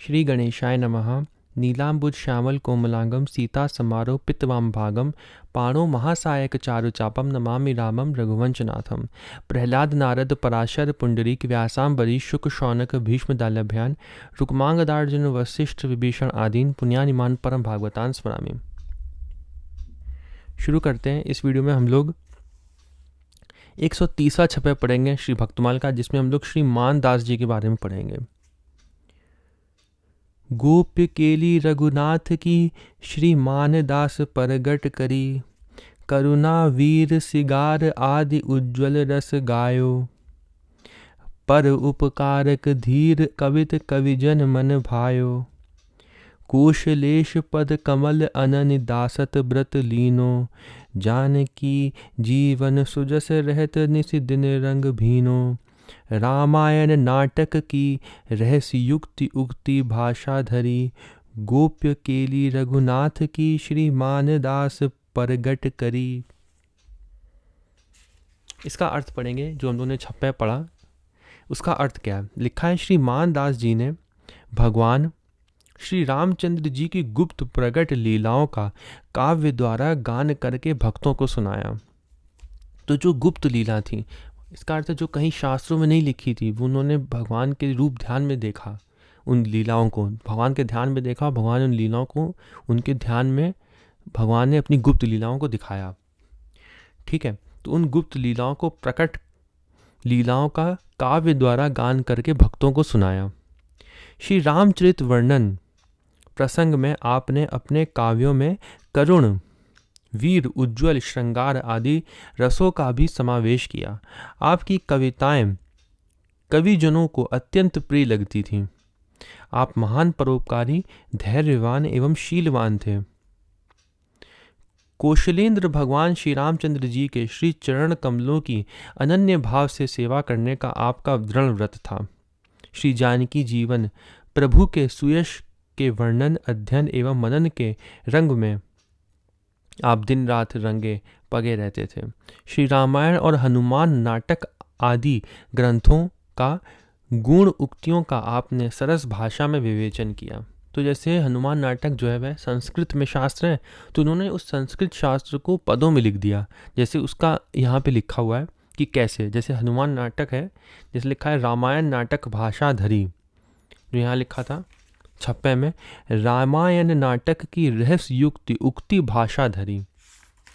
श्री गणेशाय नमः। नीलांबुज श्यामल कोमलांगम सीता समारोह पितवाम भागम पाणो महासायक चारुचापम नमामि रामम रघुवंशनाथम। प्रहलाद नारद पराशर पुंडरीक व्यासांबरी शुक शौनक भीष्म दाल्यभ्यान रुक्मांगदार्जुन वशिष्ठ विभीषण आदीन पुण्यानिमान परम भागवतान स्मरामि। शुरू करते हैं। इस वीडियो में हम लोग 130वां छपे पढ़ेंगे श्री भक्तमाल का, जिसमें हम लोग श्री मानदास जी के बारे में पढ़ेंगे। गोप्य केली रघुनाथ की श्री मानदास परगट करी, करुणा वीर सिगार आदि उज्ज्वल रस गायो। पर उपकारक धीर कवित कविजन मन भायो, कोशलेश पद कमल अनन दासत व्रत लीनो। जानकी जीवन सुजस रहत निस दिन रंग भीनो, रामायण नाटक की रहस्य युक्ति उक्ति भाषा धरी। गोप्य केली रघुनाथ की श्री मानदास परगट करी। इसका अर्थ पढ़ेंगे। जो हम लोगों ने छप्पे पढ़ा उसका अर्थ क्या है। लिखा है श्री मानदास जी ने भगवान श्री रामचंद्र जी की गुप्त प्रकट लीलाओं का काव्य द्वारा गान करके भक्तों को सुनाया। तो जो गुप्त लीला थी, इसका अर्थ जो कहीं शास्त्रों में नहीं लिखी थी, वो उन्होंने भगवान के रूप ध्यान में देखा। उन लीलाओं को भगवान के ध्यान में देखा, भगवान उन लीलाओं को उनके ध्यान में भगवान ने अपनी गुप्त लीलाओं को दिखाया। ठीक है, तो उन गुप्त लीलाओं को प्रकट लीलाओं का काव्य द्वारा गान करके भक्तों को सुनाया। श्री रामचरित वर्णन प्रसंग में आपने अपने काव्यों में करुण वीर उज्ज्वल श्रृंगार आदि रसों का भी समावेश किया। आपकी कविताएं कविजनों को अत्यंत प्रिय लगती थीं। आप महान परोपकारी, धैर्यवान एवं शीलवान थे। कौशलेंद्र भगवान श्री रामचंद्र जी के श्री चरण कमलों की अनन्य भाव से सेवा करने का आपका दृढ़ व्रत था। श्री जानकी जीवन प्रभु के सुयश के वर्णन, अध्ययन एवं मनन के रंग में आप दिन रात रंगे पगे रहते थे। श्री रामायण और हनुमान नाटक आदि ग्रंथों का गुण उक्तियों का आपने सरस भाषा में विवेचन किया। तो जैसे हनुमान नाटक जो है वह संस्कृत में शास्त्र है, तो उन्होंने उस संस्कृत शास्त्र को पदों में लिख दिया। जैसे उसका यहाँ पे लिखा हुआ है कि कैसे, जैसे हनुमान नाटक है, जैसे लिखा है रामायण नाटक भाषा धरी, जो यहाँ लिखा था छप्पे में, रामायण नाटक की रहस्य युक्ति उक्ति भाषा धरी।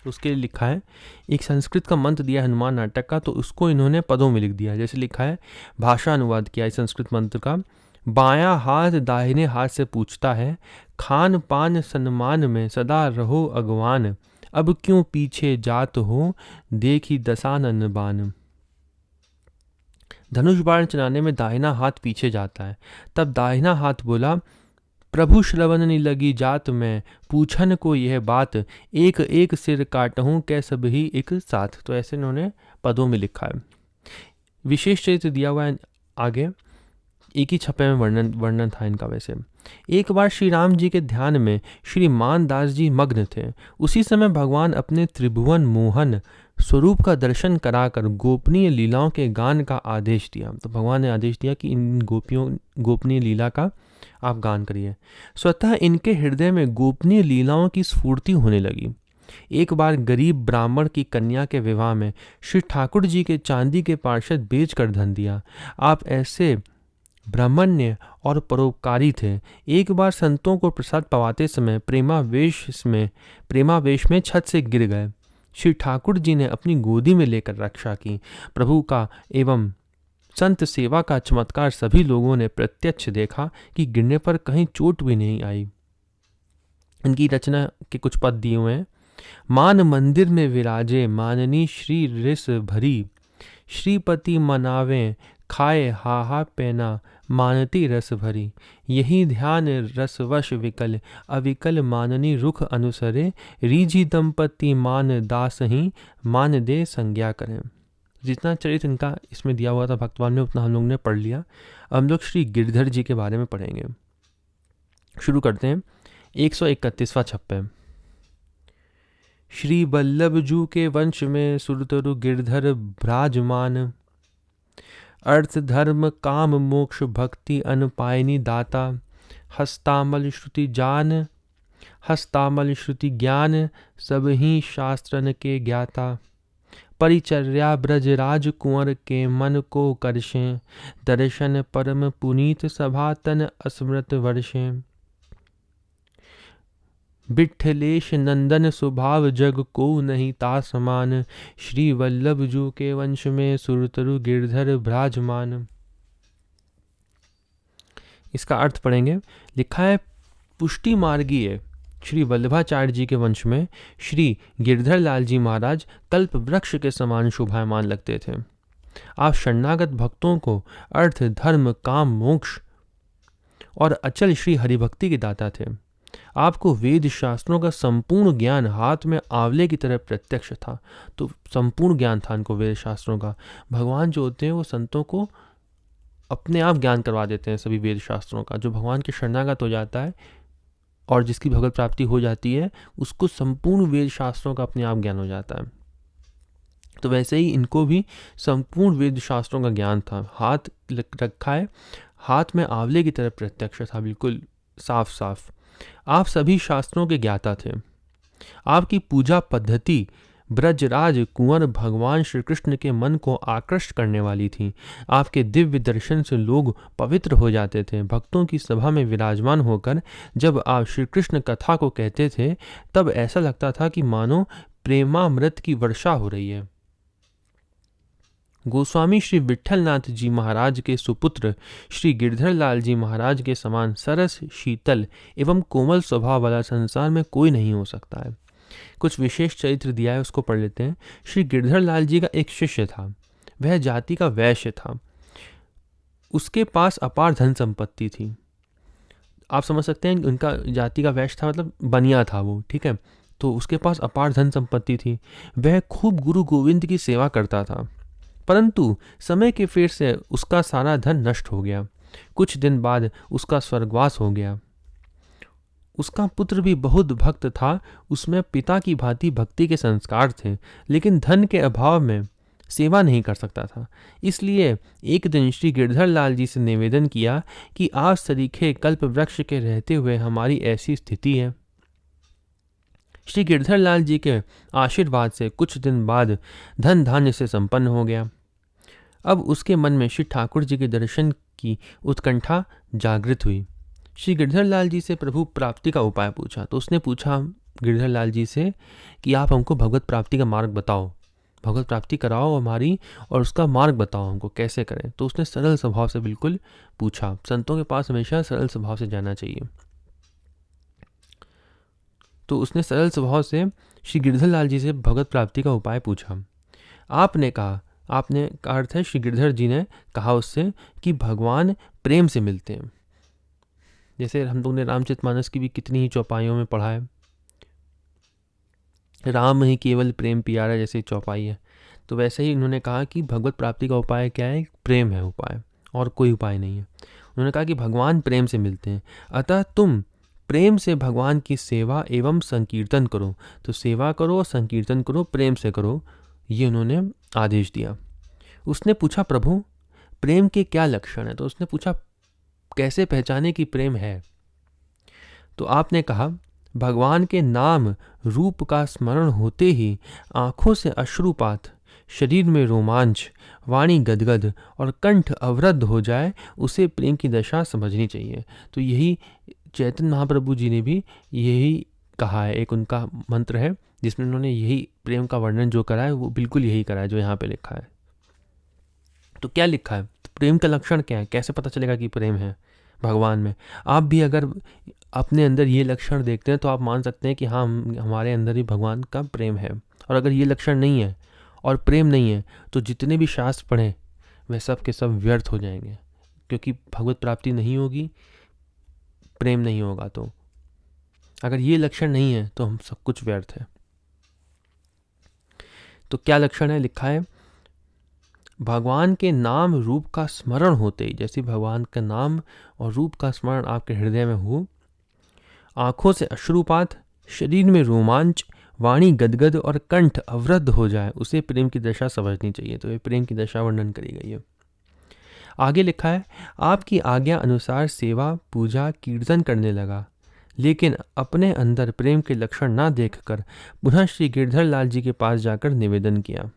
उसके लिए लिखा है, एक संस्कृत का मंत्र दिया हनुमान नाटक का, तो उसको इन्होंने पदों में लिख दिया। जैसे लिखा है, भाषा अनुवाद किया इस संस्कृत मंत्र का। बायां हाथ दाहिने हाथ से पूछता है, खान पान सम्मान में सदा रहो अगवान। अब क्यों पीछे जात हो, देखी दशानन बान। धनुष बाण चलाने में दाहिना हाथ पीछे जाता है, तब दाहिना हाथ बोला, प्रभु श्रवण नि लगी जात में, पूछन को यह बात। एक एक सिर काटहूँ कै सब ही एक साथ। तो ऐसे इन्होंने पदों में लिखा है। विशेष चरित्र दिया हुआ है आगे, एक ही छपे में वर्णन था इनका। वैसे एक बार श्री राम जी के ध्यान में श्री मानदास जी मग्न थे। उसी समय भगवान अपने त्रिभुवन मोहन स्वरूप का दर्शन कराकर गोपनीय लीलाओं के गान का आदेश दिया। तो भगवान ने आदेश दिया कि इन गोपनीय लीला का आप गान करिए। स्वतः इनके हृदय में गोपनीय लीलाओं की स्फूर्ति होने लगी। एक बार गरीब ब्राह्मण की कन्या के विवाह में श्री ठाकुर जी के चांदी के पार्षद बेचकर धन दिया। आप ऐसे ब्राह्मण्य और परोपकारी थे। एक बार संतों को प्रसाद पवाते समय प्रेमावेश में छत से गिर गए। श्री ठाकुर जी ने अपनी गोदी में लेकर रक्षा की। प्रभु का एवं संत सेवा का चमत्कार सभी लोगों ने प्रत्यक्ष देखा कि गिरने पर कहीं चोट भी नहीं आई। इनकी रचना के कुछ पद दिए हुए हैं। मान मंदिर में विराजे माननी श्री रिस भरी, श्रीपति मनावे खाए हाहा पैना मानती रस भरी। यही ध्यान रसवश विकल अविकल माननी रुख अनुसरे, रीझी दंपति मान दास ही मान दे संज्ञा करें। जितना चरित्र इनका इसमें दिया हुआ था भक्तवान में, उतना हम लोग ने पढ़ लिया। अब हम लोग श्री गिरधर जी के बारे में पढ़ेंगे। शुरू करते हैं। 131वां छप्पे। श्री बल्लभजू के वंश में सुरतरु गिरधर भ्राजमान, अर्थ धर्म काम मोक्ष भक्ति अनपायनी दाता, हस्तामल श्रुति ज्ञान सब ही शास्त्रन के ज्ञाता। परिचर्या ब्रजराज कुंवर के मन को करशें, दर्शन परम पुनीत सभा तन अस्मृत वर्षें। बिट्ठलेश नंदन स्वभाव जग को नहीं ता समान, श्री वल्लभ जू के वंश में सुरतरु गिरधर विराजमान। इसका अर्थ पढ़ेंगे। लिखा है, पुष्टि मार्गीय श्री वल्लभाचार्य जी के वंश में श्री गिरधर लाल जी महाराज कल्प वृक्ष के समान शोभायमान लगते थे। आप शरणागत भक्तों को अर्थ, धर्म, काम, मोक्ष और अचल श्री हरिभक्ति के दाता थे। आपको वेद शास्त्रों का संपूर्ण ज्ञान हाथ में आंवले की तरह प्रत्यक्ष था। तो संपूर्ण ज्ञान था इनको वेद शास्त्रों का। भगवान जो होते हैं वो संतों को अपने आप ज्ञान करवा देते हैं सभी वेद शास्त्रों का। जो भगवान के शरणागत हो जाता है और जिसकी भगवत प्राप्ति हो जाती है, उसको संपूर्ण वेद शास्त्रों का अपने आप ज्ञान हो जाता है। तो वैसे ही इनको भी संपूर्ण वेद शास्त्रों का ज्ञान था। हाथ रखा है, हाथ में आंवले की तरह प्रत्यक्ष था, बिल्कुल साफ साफ। आप सभी शास्त्रों के ज्ञाता थे। आपकी पूजा पद्धति ब्रजराज कुंवर भगवान श्री कृष्ण के मन को आकृष्ट करने वाली थी। आपके दिव्य दर्शन से लोग पवित्र हो जाते थे। भक्तों की सभा में विराजमान होकर जब आप श्री कृष्ण कथा को कहते थे, तब ऐसा लगता था कि मानो प्रेमामृत की वर्षा हो रही है। गोस्वामी श्री विट्ठलनाथ जी महाराज के सुपुत्र श्री गिरधर लाल जी महाराज के समान सरस, शीतल एवं कोमल स्वभाव वाला संसार में कोई नहीं हो सकता है। कुछ विशेष चरित्र दिया है, उसको पढ़ लेते हैं। श्री गिरधर लाल जी का एक शिष्य था। वह जाति का वैश्य था। उसके पास अपार धन संपत्ति थी। आप समझ सकते हैं, उनका जाति का वैश्य था मतलब बनिया था वो, ठीक है। तो उसके पास अपार धन संपत्ति थी। वह खूब गुरु गोविंद की सेवा करता था, परंतु समय के फेर से उसका सारा धन नष्ट हो गया। कुछ दिन बाद उसका स्वर्गवास हो गया। उसका पुत्र भी बहुत भक्त था। उसमें पिता की भांति भक्ति के संस्कार थे, लेकिन धन के अभाव में सेवा नहीं कर सकता था। इसलिए एक दिन श्री गिरधर लाल जी से निवेदन किया कि आप सरीखे कल्प वृक्ष के रहते हुए हमारी ऐसी स्थिति है। श्री गिरधर लाल जी के आशीर्वाद से कुछ दिन बाद धन धान्य से संपन्न हो गया। अब उसके मन में श्री ठाकुर जी के दर्शन की उत्कंठा जागृत हुई। श्री गिरधर लाल जी से प्रभु प्राप्ति का उपाय पूछा। तो उसने पूछा गिरधर लाल जी से कि आप हमको भगवत प्राप्ति का मार्ग बताओ, भगवत प्राप्ति कराओ हमारी, और उसका मार्ग बताओ हमको कैसे करें। तो उसने सरल स्वभाव से बिल्कुल पूछा। संतों के पास हमेशा सरल स्वभाव से जाना चाहिए। तो उसने सरल स्वभाव से श्री गिरधर लाल जी से भगवत प्राप्ति का उपाय पूछा। आपने कहा, आपने का अर्थ है श्री गिरधर जी ने कहा उससे कि भगवान प्रेम से मिलते हैं। जैसे हम लोग ने रामचरितमानस की भी कितनी ही चौपाइयों में पढ़ा है, राम ही केवल प्रेम पियारा जैसे चौपाई है। तो वैसे ही उन्होंने कहा कि भगवत प्राप्ति का उपाय क्या है? प्रेम है उपाय, और कोई उपाय नहीं है। उन्होंने कहा कि भगवान प्रेम से मिलते हैं, अतः तुम प्रेम से भगवान की सेवा एवं संकीर्तन करो। तो सेवा करो और संकीर्तन करो, प्रेम से करो, ये उन्होंने आदेश दिया। उसने पूछा, प्रभु प्रेम के क्या लक्षण है? तो उसने पूछा, कैसे पहचाने कि प्रेम है? तो आपने कहा, भगवान के नाम रूप का स्मरण होते ही आंखों से अश्रुपात, शरीर में रोमांच, वाणी गदगद और कंठ अवरुद्ध हो जाए, उसे प्रेम की दशा समझनी चाहिए। तो यही चैतन्य महाप्रभु जी ने भी यही कहा है। एक उनका मंत्र है जिसमें उन्होंने यही प्रेम का वर्णन जो करा है, वो बिल्कुल यही करा है जो यहाँ पे लिखा है। तो क्या लिखा है? तो प्रेम का लक्षण क्या है? कैसे पता चलेगा कि प्रेम है भगवान में? आप भी अगर अपने अंदर ये लक्षण देखते हैं तो आप मान सकते हैं कि हाँ, हमारे अंदर ही भगवान का प्रेम है। और अगर ये लक्षण नहीं है और प्रेम नहीं है तो जितने भी शास्त्र पढ़ें वह सब के सब व्यर्थ हो जाएंगे, क्योंकि भगवत प्राप्ति नहीं होगी, प्रेम नहीं होगा। तो अगर ये लक्षण नहीं है तो हम सब कुछ व्यर्थ है। तो क्या लक्षण है? लिखा है, भगवान के नाम रूप का स्मरण होते ही, जैसे भगवान का नाम और रूप का स्मरण आपके हृदय में हो, आंखों से अश्रुपात, शरीर में रोमांच, वाणी गदगद और कंठ अवरुद्ध हो जाए, उसे प्रेम की दशा समझनी चाहिए। तो ये प्रेम की दशा वर्णन करी गई है। आगे लिखा है, आपकी आज्ञा अनुसार सेवा पूजा कीर्तन करने लगा, लेकिन अपने अंदर प्रेम के लक्षण ना देखकर पुनः श्री गिरधर लाल जी के पास जाकर निवेदन किया।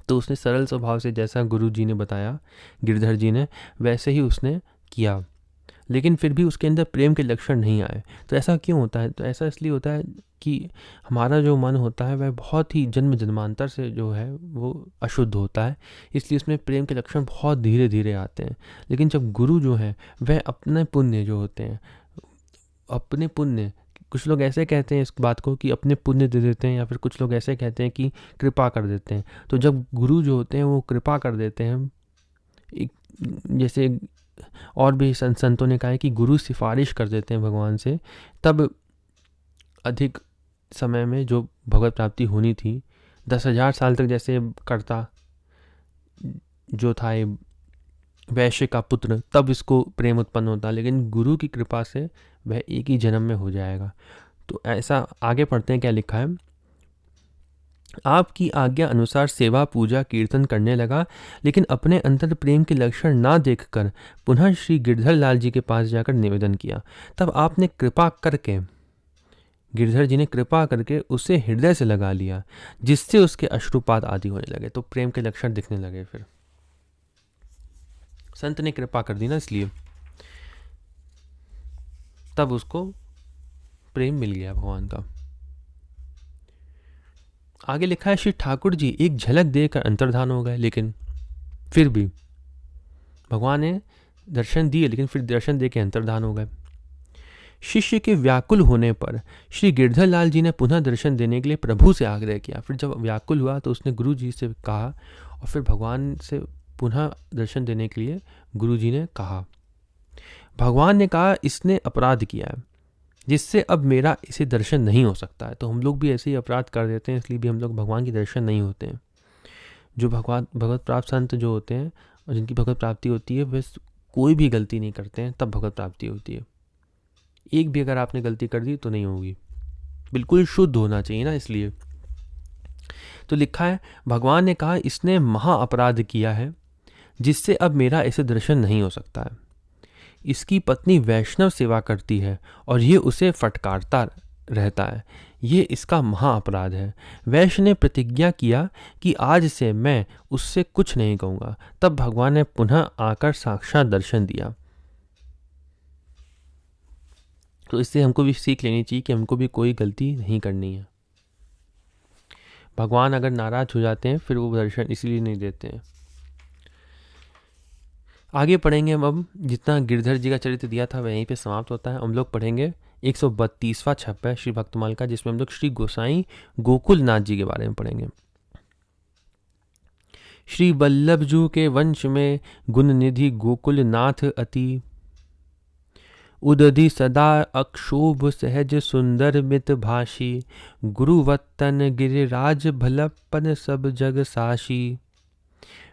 तो उसने सरल स्वभाव से, जैसा गुरु जी ने बताया गिरधर जी ने, वैसे ही उसने किया, लेकिन फिर भी उसके अंदर प्रेम के लक्षण नहीं आए। तो ऐसा क्यों होता है? तो ऐसा इसलिए होता है कि हमारा जो मन होता है वह बहुत ही जन्म जन्मांतर से जो है वो अशुद्ध होता है, इसलिए उसमें प्रेम के लक्षण बहुत धीरे धीरे आते हैं। लेकिन जब गुरु जो है वह अपने पुण्य जो होते हैं, अपने पुण्य, कुछ लोग ऐसे कहते हैं इस बात को कि अपने पुण्य दे देते हैं, या फिर कुछ लोग ऐसे कहते हैं कि कृपा कर देते हैं। तो जब गुरु जो होते हैं वो कृपा कर देते हैं, जैसे और भी संतों ने कहा है कि गुरु सिफारिश कर देते हैं भगवान से, तब अधिक समय में जो भगवत प्राप्ति होनी थी 10,000 साल तक जैसे करता जो था वैश्य का पुत्र, तब इसको प्रेम उत्पन्न होता, लेकिन गुरु की कृपा से वह एक ही जन्म में हो जाएगा। तो ऐसा आगे पढ़ते हैं क्या लिखा है। आपकी आज्ञा अनुसार सेवा पूजा कीर्तन करने लगा, लेकिन अपने अंतर प्रेम के लक्षण ना देखकर पुनः श्री गिरधर लाल जी के पास जाकर निवेदन किया। तब आपने कृपा करके, गिरधर जी ने कृपा करके उसे हृदय से लगा लिया, जिससे उसके अश्रुपात आदि होने लगे। तो प्रेम के लक्षण दिखने लगे। फिर संत ने कृपा कर दी ना, इसलिए तब उसको प्रेम मिल गया भगवान का। आगे लिखा है, श्री ठाकुर जी एक झलक देकर अंतर्धान हो गए, लेकिन फिर भी भगवान ने दर्शन दिए, लेकिन फिर दर्शन दे के अंतर्धान हो गए। शिष्य के व्याकुल होने पर श्री गिरधर लाल जी ने पुनः दर्शन देने के लिए प्रभु से आग्रह किया। फिर जब व्याकुल हुआ तो उसने गुरु जी से कहा, और फिर भगवान से पुनः दर्शन देने के लिए गुरु जी ने कहा। भगवान ने कहा, इसने अपराध किया है, जिससे अब मेरा इसे दर्शन नहीं हो सकता है। तो हम लोग भी ऐसे ही अपराध कर देते हैं, इसलिए भी हम लोग भगवान की दर्शन नहीं होते हैं। जो भगवत प्राप्त संत जो होते हैं और जिनकी भगवत प्राप्ति होती है, वे कोई भी गलती नहीं करते हैं, तब भगवत प्राप्ति होती है। एक भी अगर आपने गलती कर दी तो नहीं होगी, बिल्कुल शुद्ध होना चाहिए ना, इसलिए। तो लिखा है, भगवान ने कहा, इसने महा अपराध किया है, जिससे अब मेरा इसे दर्शन नहीं हो सकता है। इसकी पत्नी वैष्णव सेवा करती है और ये उसे फटकारता रहता है, ये इसका महा अपराध है। वैश्य ने प्रतिज्ञा किया कि आज से मैं उससे कुछ नहीं कहूँगा। तब भगवान ने पुनः आकर साक्षात दर्शन दिया। तो इससे हमको भी सीख लेनी चाहिए कि हमको भी कोई गलती नहीं करनी है। भगवान अगर नाराज हो जाते हैं फिर वो दर्शन इसलिए नहीं देते हैं। आगे पढ़ेंगे हम। अब जितना गिरधर जी का चरित्र दिया था वहीं पे समाप्त होता है। हम लोग पढ़ेंगे 132वां छप्पा श्री भक्तमाल का, जिसमें हम लोग श्री गोसाई गोकुल नाथ जी के बारे में पढ़ेंगे। श्री वल्लभजू के वंश में गुण निधि गोकुल नाथ अति, उदधि सदा अक्षोभ सहज सुंदर मित भाषी, गुरुवत्तन गिरिराज भलपन सब जग साशी।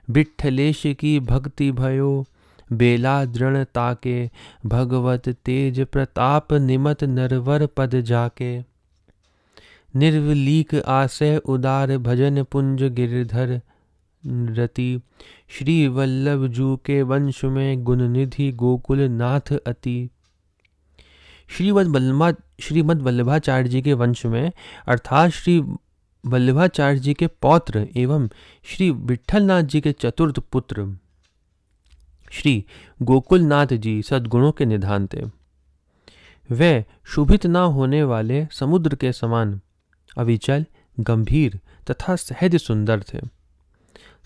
विट्ठलेश की भक्ति भयो बेला दृढ़ ताके, भगवत तेज प्रताप निमत नरवर पद जाके। निर्वलीक आशय उदार भजन पुंज गिरधर रति, श्री वल्लभ जू के वंश में गुण निधि गोकुल नाथ अति। श्रीमद वल्लभाचार्य जी के वंश में अर्थात श्री वल्लभाचार्य जी के पौत्र एवं श्री विट्ठलनाथ जी के चतुर्थ पुत्र श्री गोकुलनाथ जी सद्गुणों के निधान थे। वे शुभित न होने वाले समुद्र के समान अविचल, गंभीर तथा सहज सुंदर थे।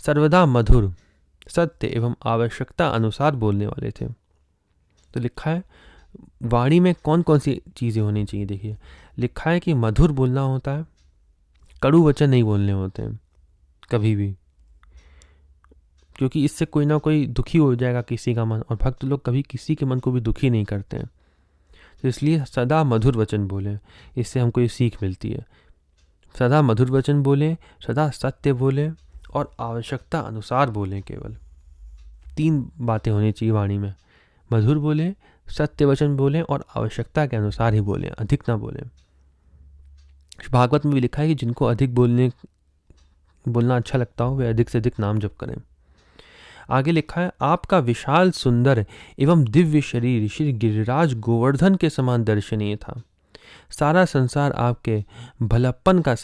सर्वदा मधुर, सत्य एवं आवश्यकता अनुसार बोलने वाले थे। तो लिखा है वाणी में कौन कौन सी चीज़ें होनी चाहिए। देखिए लिखा है कि मधुर बोलना होता है, कड़ू वचन नहीं बोलने होते हैं कभी भी, क्योंकि इससे कोई ना कोई दुखी हो जाएगा किसी का मन, और भक्त लोग कभी किसी के मन को भी दुखी नहीं करते हैं। तो इसलिए सदा मधुर वचन बोलें, इससे हमको ये सीख मिलती है। सदा मधुर वचन बोलें, सदा सत्य बोलें और आवश्यकता अनुसार बोलें। केवल 3 बातें होनी चाहिए वाणी में। मधुर बोलें, सत्य वचन बोलें और आवश्यकता के अनुसार ही बोलें, अधिक ना बोलें। भागवत में भी लिखा है कि जिनको अधिक बोलना अच्छा लगता हो वे अधिक से अधिक नाम जप करें। आगे लिखा है, आपका विशाल सुंदर एवं दिव्य शरीर श्री गिरिराज गोवर्धन के समान दर्शनीय था। सारा संसार आपके भलप्पन का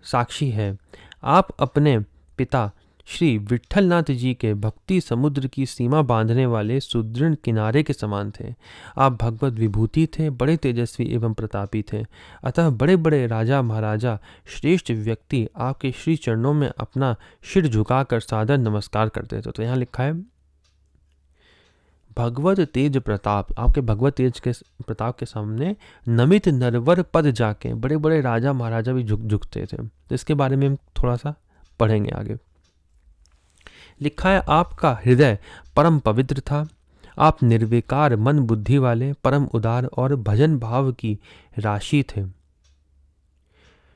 साक्षी है। आप अपने पिता श्री विट्ठलनाथ जी के भक्ति समुद्र की सीमा बांधने वाले सुदृढ़ किनारे के समान थे। आप भगवत विभूति थे, बड़े तेजस्वी एवं प्रतापी थे। अतः बड़े बड़े राजा महाराजा श्रेष्ठ व्यक्ति आपके श्री चरणों में अपना सिर झुकाकर सादर नमस्कार करते थे। तो यहाँ लिखा है, भगवत तेज प्रताप, आपके भगवत तेज के प्रताप के सामने नमित नरवर पद जाके बड़े बड़े राजा महाराजा भी झुकते थे। तो इसके बारे में हम थोड़ा सा पढ़ेंगे आगे। लिखा है, आपका हृदय परम पवित्र था। आप निर्विकार मन बुद्धि वाले, परम उदार और भजन भाव की राशि थे।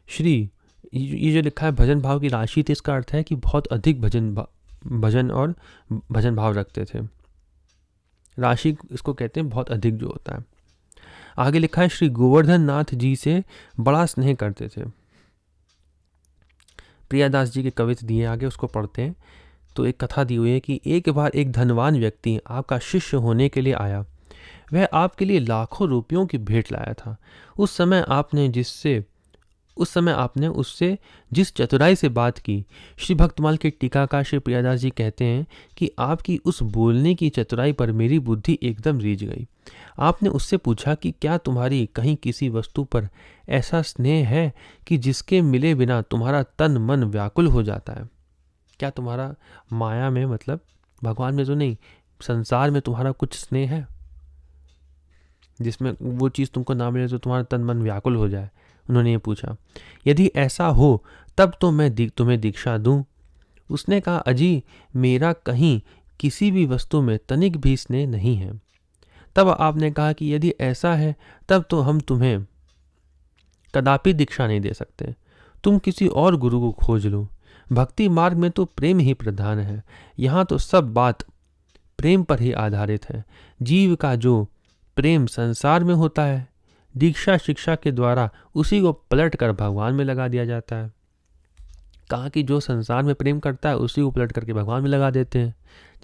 ये जो लिखा है भजन भाव की राशि थी, इसका अर्थ है कि बहुत अधिक भजन और भजन भाव रखते थे। राशि इसको कहते हैं बहुत अधिक जो होता है। आगे लिखा है, श्री गोवर्धन नाथ जी से बड़ा स्नेह करते थे। प्रियादास जी के कविता दिए आगे, उसको पढ़ते हैं। तो एक कथा दी हुई है कि एक बार एक धनवान व्यक्ति आपका शिष्य होने के लिए आया। वह आपके लिए लाखों रुपयों की भेंट लाया था। उस समय आपने उससे जिस चतुराई से बात की, श्री भक्तमाल के टीकाकार श्री प्रियादास जी कहते हैं कि आपकी उस बोलने की चतुराई पर मेरी बुद्धि एकदम रीझ गई। आपने उससे पूछा कि क्या तुम्हारी कहीं किसी वस्तु पर ऐसा स्नेह है कि जिसके मिले बिना तुम्हारा तन मन व्याकुल हो जाता है? क्या तुम्हारा माया में, मतलब भगवान में तो नहीं, संसार में तुम्हारा कुछ स्नेह है जिसमें वो चीज़ तुमको ना मिले तो तुम्हारा तन मन व्याकुल हो जाए? उन्होंने ये पूछा। यदि ऐसा हो तब तो मैं तुम्हें दीक्षा दूं। उसने कहा, अजी मेरा कहीं किसी भी वस्तु में तनिक भी स्नेह नहीं है। तब आपने कहा कि यदि ऐसा है तब तो हम तुम्हें कदापि दीक्षा नहीं दे सकते। तुम किसी और गुरु को खोज लो। भक्ति मार्ग में तो प्रेम ही प्रधान है। यहाँ तो सब बात प्रेम पर ही आधारित है। जीव का जो प्रेम संसार में होता है, दीक्षा शिक्षा के द्वारा उसी को पलट कर भगवान में लगा दिया जाता है। कहा कि जो संसार में प्रेम करता है उसी को पलट करके भगवान में लगा देते हैं।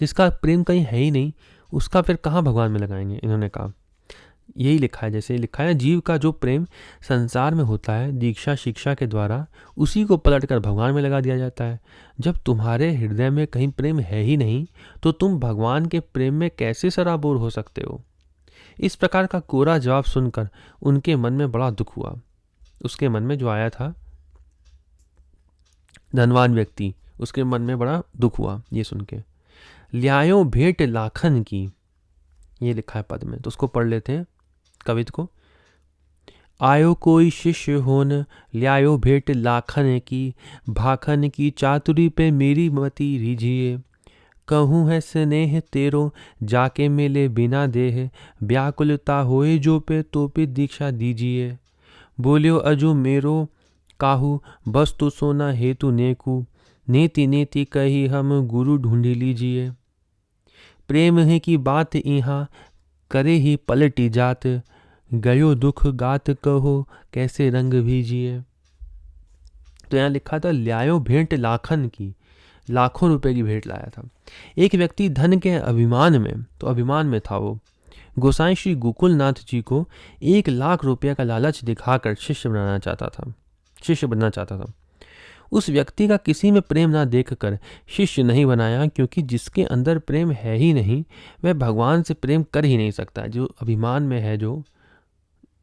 जिसका प्रेम कहीं है ही नहीं, उसका फिर कहाँ भगवान में लगाएंगे? इन्होंने कहा, यही लिखा है, जैसे लिखा है, जीव का जो प्रेम संसार में होता है, दीक्षा शिक्षा के द्वारा उसी को पलट कर भगवान में लगा दिया जाता है। जब तुम्हारे हृदय में कहीं प्रेम है ही नहीं तो तुम भगवान के प्रेम में कैसे सराबोर हो सकते हो? इस प्रकार का कोरा जवाब सुनकर उनके मन में बड़ा दुख हुआ। उसके मन में जो आया था धनवान व्यक्ति, उसके मन में बड़ा दुख हुआ ये सुन के। ल्यायो भेंट लाखन की, ये लिखा है पद में, तो उसको पढ़ लेते हैं कवित को। आयो कोई शिष्य होन, ल्यायो भेंट लाखन की, भाखन की चातुरी पे मेरी मति रीझिए। कहूँ है स्नेह तेरो, जाके मिले बिना देह, व्याकुलता होए जो पे दीक्षा दीजिए। बोलियो अजू मेरो काहू, वस्तु सोना हेतु नेकू, नेति नेति कही हम गुरु ढूंढी लीजिए। प्रेम है की बात यहाँ, करे ही पलटी जात, गयो दुख गात कहो कैसे रंग भीजिए। तो यहाँ लिखा था, ल्यायो भेंट लाखन की, लाखों रुपए की भेंट लाया था। एक व्यक्ति धन के अभिमान में था वो, गोसाई श्री गोकुलनाथ जी को 1 लाख रुपये का लालच दिखाकर शिष्य बनना चाहता था। उस व्यक्ति का किसी में प्रेम ना देखकर शिष्य नहीं बनाया, क्योंकि जिसके अंदर प्रेम है ही नहीं वह भगवान से प्रेम कर ही नहीं सकता। जो अभिमान में है जो,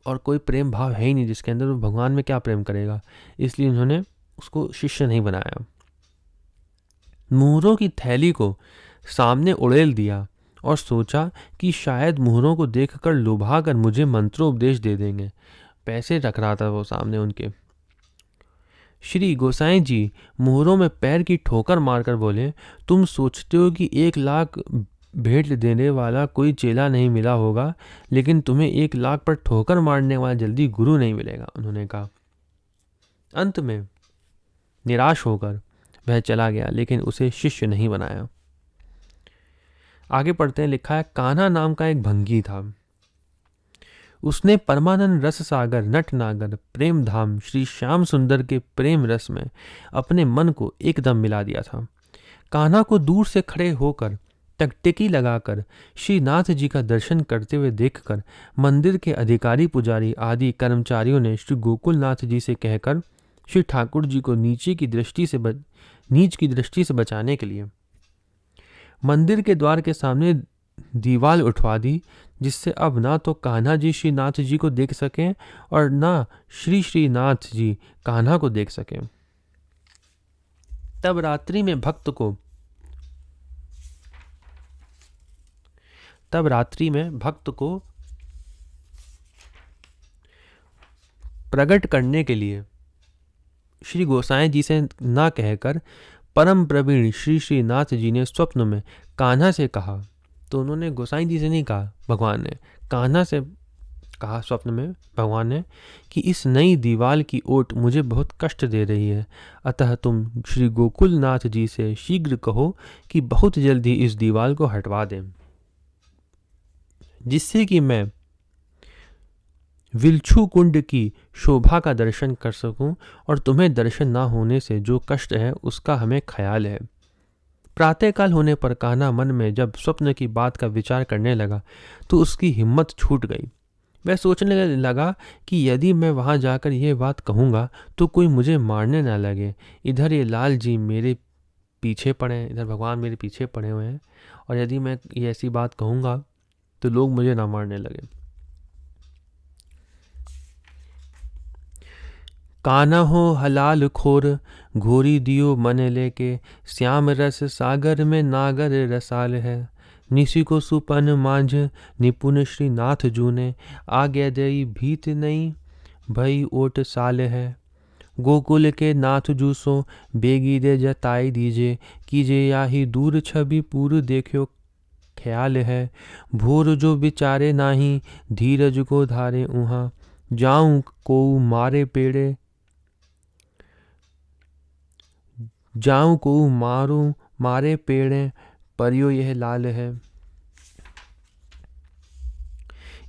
और कोई प्रेम भाव है ही नहीं जिसके अंदर, वो भगवान में क्या प्रेम करेगा? इसलिए उन्होंने उसको शिष्य नहीं बनाया। मुहरों की थैली को सामने उड़ेल दिया और सोचा कि शायद मुहरों को देखकर लुभा कर मुझे मंत्रोपदेश दे देंगे। पैसे रख रहा था वो सामने उनके। श्री गोसाई जी मुहरों में पैर की ठोकर मारकर बोले, तुम सोचते हो कि 1 लाख भेंट देने वाला कोई चेला नहीं मिला होगा, लेकिन तुम्हें 1 लाख पर ठोकर मारने वाला जल्दी गुरु नहीं मिलेगा, उन्होंने कहा। अंत में निराश होकर वह चला गया, लेकिन उसे शिष्य नहीं बनाया। आगे पढ़ते हैं, लिखा है, कान्हा नाम का एक भंगी था। उसने परमानंद रस सागर नट नागर प्रेम धाम श्री श्याम सुंदर के प्रेम रस में अपने मन को एकदम मिला दिया था। कान्हा को दूर से खड़े होकर टकटकी लगाकर श्रीनाथ जी का दर्शन करते हुए देखकर मंदिर के अधिकारी पुजारी आदि कर्मचारियों ने श्री गोकुलनाथ जी से कहकर श्री ठाकुर जी को नीच की दृष्टि से बचाने के लिए मंदिर के द्वार के सामने दीवाल उठवा दी, जिससे अब ना तो कान्हा जी श्रीनाथ जी को देख सकें और ना श्रीनाथ जी कान्हा को देख सकें। तब रात्रि में भक्त को प्रकट करने के लिए श्री गोसाई जी से ना कहकर परम प्रवीण श्रीनाथ जी ने स्वप्न में कान्हा से कहा। तो उन्होंने गोसाई जी से नहीं कहा, भगवान ने कान्हा से कहा स्वप्न में भगवान ने कि इस नई दीवाल की ओट मुझे बहुत कष्ट दे रही है, अतः तुम श्री गोकुलनाथ जी से शीघ्र कहो कि बहुत जल्दी इस दीवाल को हटवा दें, जिससे कि मैं विलछू कुंड की शोभा का दर्शन कर सकूं और तुम्हें दर्शन ना होने से जो कष्ट है उसका हमें ख्याल है। प्रातःकाल होने पर कान्हा मन में जब स्वप्न की बात का विचार करने लगा तो उसकी हिम्मत छूट गई। वह सोचने लगा कि यदि मैं वहां जाकर यह बात कहूँगा तो कोई मुझे मारने ना लगे। इधर ये लाल जी मेरे पीछे पड़े हैं, इधर भगवान मेरे पीछे पड़े हुए हैं, और यदि मैं ये ऐसी बात कहूँगा तो लोग मुझे ना मारने लगे। कान्हा हो हलाल खोर घोरी दियो मन लेके, श्याम रस सागर में नागर रसाल है। निशी को सुपन मांझ निपुण श्रीनाथ जूने, आज्ञा दई भीत नहीं भई ओट साल है। गोकुल के नाथ जूसो बेगी दे जताई दीजे, कीजे याही दूर छवि पूर देखियो ख्याल है। भोर जो बिचारे नाही धीरज को धारे उहाँ, जाऊं को मारे पेड़े जाऊं को मारूं मारे पेड़े, परियो यह लाल है।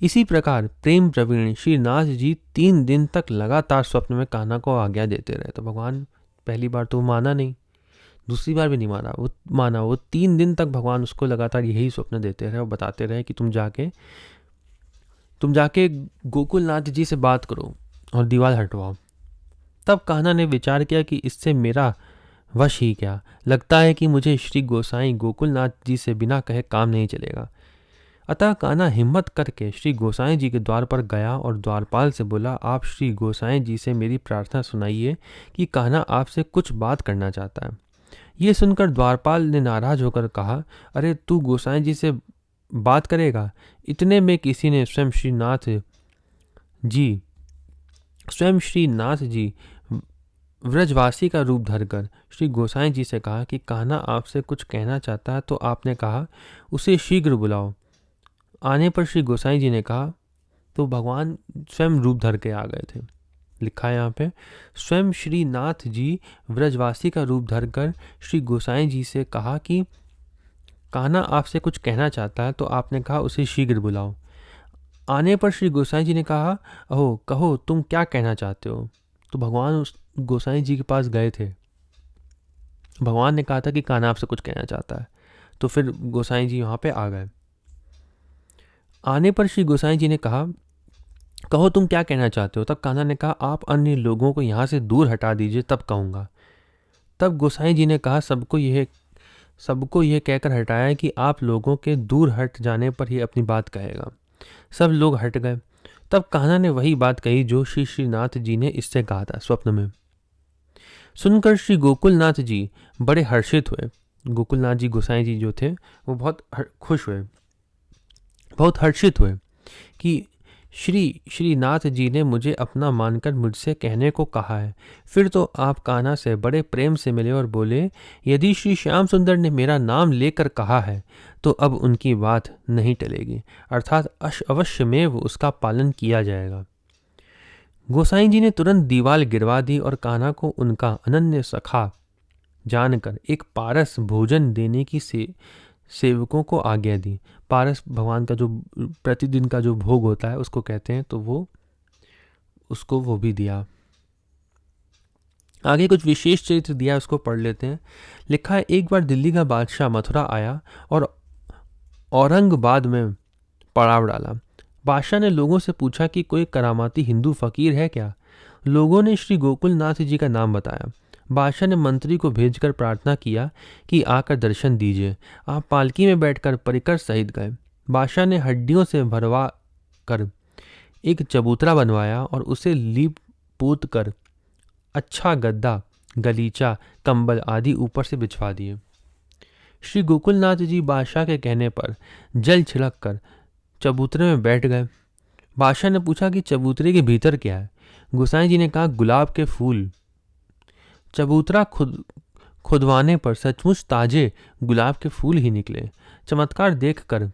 इसी प्रकार प्रेम प्रवीण श्रीनाथ जी 3 दिन तक लगातार स्वप्न में कान्हा को आज्ञा देते रहे। तो भगवान पहली बार तो माना नहीं, दूसरी बार भी नहीं माना, वो 3 दिन तक भगवान उसको लगातार यही स्वप्न देते रहे और बताते रहे कि तुम जाके गोकुलनाथ जी से बात करो और दीवार हटवाओ। तब कान्हा ने विचार किया कि इससे मेरा वश ही क्या, लगता है कि मुझे श्री गोसाई गोकुलनाथ जी से बिना कहे काम नहीं चलेगा। अतः कान्हा हिम्मत करके श्री गोसाई जी के द्वार पर गया और द्वारपाल से बोला, आप श्री गोसाई जी से मेरी प्रार्थना सुनाइए कि कान्हा आपसे कुछ बात करना चाहता है। ये सुनकर द्वारपाल ने नाराज होकर कहा, अरे तू गोसाई जी से बात करेगा? इतने में किसी ने स्वयं श्रीनाथ जी व्रजवासी का रूप धरकर श्री गोसाई जी से कहा कि कान्हा आपसे कुछ कहना चाहता है। तो आपने कहा उसे शीघ्र बुलाओ। आने पर श्री गोसाई जी ने कहा, तो भगवान स्वयं रूप धर के आ गए थे। लिखा है यहाँ पे, स्वयं श्रीनाथ जी व्रजवासी का रूप धरकर श्री गोसाई जी से कहा कि कान्हा आपसे कुछ कहना चाहता है। तो आपने कहा उसे शीघ्र बुलाओ। आने पर श्री गोसाई जी ने कहा, अहो कहो तुम क्या कहना चाहते हो। तो भगवान उस गोसाई जी के पास गए थे। भगवान ने कहा था कि कान्हा आपसे कुछ कहना चाहता है। तो फिर गोसाई जी वहाँ पे आ गए। आने पर श्री गोसाई जी ने कहा, कहो तुम क्या कहना चाहते हो। तब कान्हा ने कहा, आप अन्य लोगों को यहाँ से दूर हटा दीजिए तब कहूँगा। तब गोसाई जी ने कहा, सबको यह कहकर हटाया कि आप लोगों के दूर हट जाने पर ही अपनी बात कहेगा। सब लोग हट गए। तब कान्हा ने वही बात कही जो श्रीनाथ जी ने इससे कहा था स्वप्न में। सुनकर श्री गोकुलनाथ जी बड़े हर्षित हुए। गोकुलनाथ जी गोसाई जी जो थे वो बहुत खुश हुए, बहुत हर्षित हुए कि श्रीनाथ जी ने मुझे अपना मानकर मुझसे कहने को कहा है। फिर तो आप कान्हा से बड़े प्रेम से मिले और बोले, यदि श्री श्याम सुंदर ने मेरा नाम लेकर कहा है तो अब उनकी बात नहीं टलेगी, अर्थात अवश्य में वो उसका पालन किया जाएगा। गोसाई जी ने तुरंत दीवाल गिरवा दी और कान्हा को उनका अनन्य सखा जानकर एक पारस भोजन देने की सेवकों को आज्ञा दी। पारस भगवान का जो प्रतिदिन का जो भोग होता है उसको कहते हैं, तो वो भी दिया। आगे कुछ विशेष चरित्र दिया है, उसको पढ़ लेते हैं। लिखा है, एक बार दिल्ली का बादशाह मथुरा आया और औरंगाबाद में पड़ाव डाला। बादशाह ने लोगों से पूछा कि कोई करामाती हिंदू फकीर है क्या। लोगों ने श्री गोकुलनाथ जी का नाम बताया। बादशाह ने मंत्री को भेजकर प्रार्थना किया कि आकर दर्शन दीजिए। आप पालकी में बैठकर परिकर सहित गए। बादशाह ने हड्डियों से भरवा कर एक चबूतरा बनवाया और उसे लीप पोत कर अच्छा गद्दा, गलीचा, कंबल आदि ऊपर से बिछवा दिए। श्री गोकुलनाथ जी बादशाह के कहने पर जल छिड़क कर चबूतरे में बैठ गए। बादशाह ने पूछा कि चबूतरे के भीतर क्या है। गोसाई जी ने कहा, गुलाब के फूल। चबूतरा खुदवाने पर सचमुच ताजे गुलाब के फूल ही निकले। चमत्कार देखकर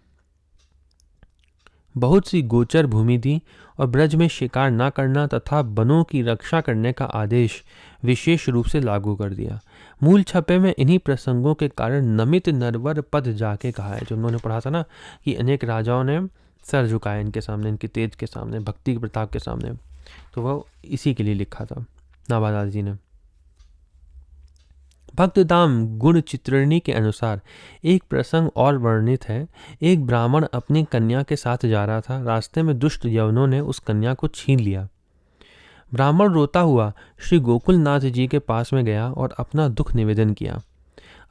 बहुत सी गोचर भूमि दी और ब्रज में शिकार न करना तथा वनों की रक्षा करने का आदेश विशेष रूप से लागू कर दिया। मूल छपे में इन्हीं प्रसंगों के कारण नमित नरवर पद जाके कहा है, जो उन्होंने पढ़ा था ना कि अनेक राजाओं ने सर झुकाया इनके सामने, इनके तेज के सामने, भक्ति के प्रताप के सामने, तो वह इसी के लिए लिखा था नाभादास जी ने। भक्तदाम गुण चित्रिणी के अनुसार एक प्रसंग और वर्णित है। एक ब्राह्मण अपनी कन्या के साथ जा रहा था। रास्ते में दुष्ट यवनों ने उस कन्या को छीन लिया। ब्राह्मण रोता हुआ श्री गोकुलनाथ जी के पास में गया और अपना दुख निवेदन किया।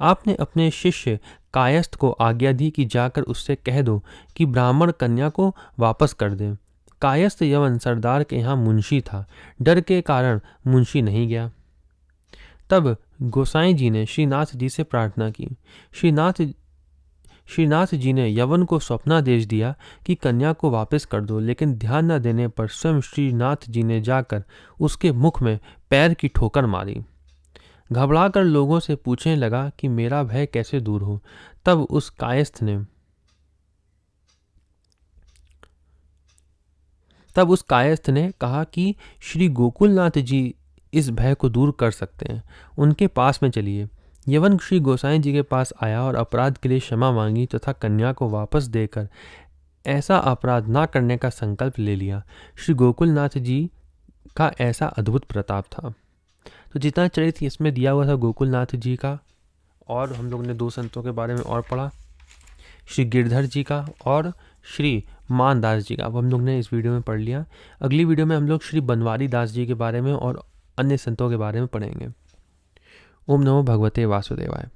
आपने अपने शिष्य कायस्थ को आज्ञा दी कि जाकर उससे कह दो कि ब्राह्मण कन्या को वापस कर दे। कायस्थ यवन सरदार के यहाँ मुंशी था। डर के कारण मुंशी नहीं गया। तब गोसाई जी ने श्रीनाथ जी से प्रार्थना की। श्रीनाथ जी ने यवन को स्वप्नादेश दिया कि कन्या को वापस कर दो, लेकिन ध्यान न देने पर स्वयं श्रीनाथ जी ने जाकर उसके मुख में पैर की ठोकर मारी। घबराकर लोगों से पूछने लगा कि मेरा भय कैसे दूर हो। तब उस कायस्थ ने कहा कि श्री गोकुलनाथ जी इस भय को दूर कर सकते हैं, उनके पास में चलिए। यवन श्री गोसाई जी के पास आया और अपराध के लिए क्षमा मांगी तथा कन्या को वापस देकर ऐसा अपराध ना करने का संकल्प ले लिया। श्री गोकुलनाथ जी का ऐसा अद्भुत प्रताप था। तो जितना चरित्र इसमें दिया हुआ था गोकुलनाथ जी का, और हम लोग ने दो संतों के बारे में और पढ़ा, श्री गिरधर जी का और श्री मानदास जी का। अब हम लोग ने इस वीडियो में पढ़ लिया। अगली वीडियो में हम लोग श्री बनवारी दास जी के बारे में और अन्य संतों के बारे में पढ़ेंगे। ओम नमो भगवते वासुदेवाय।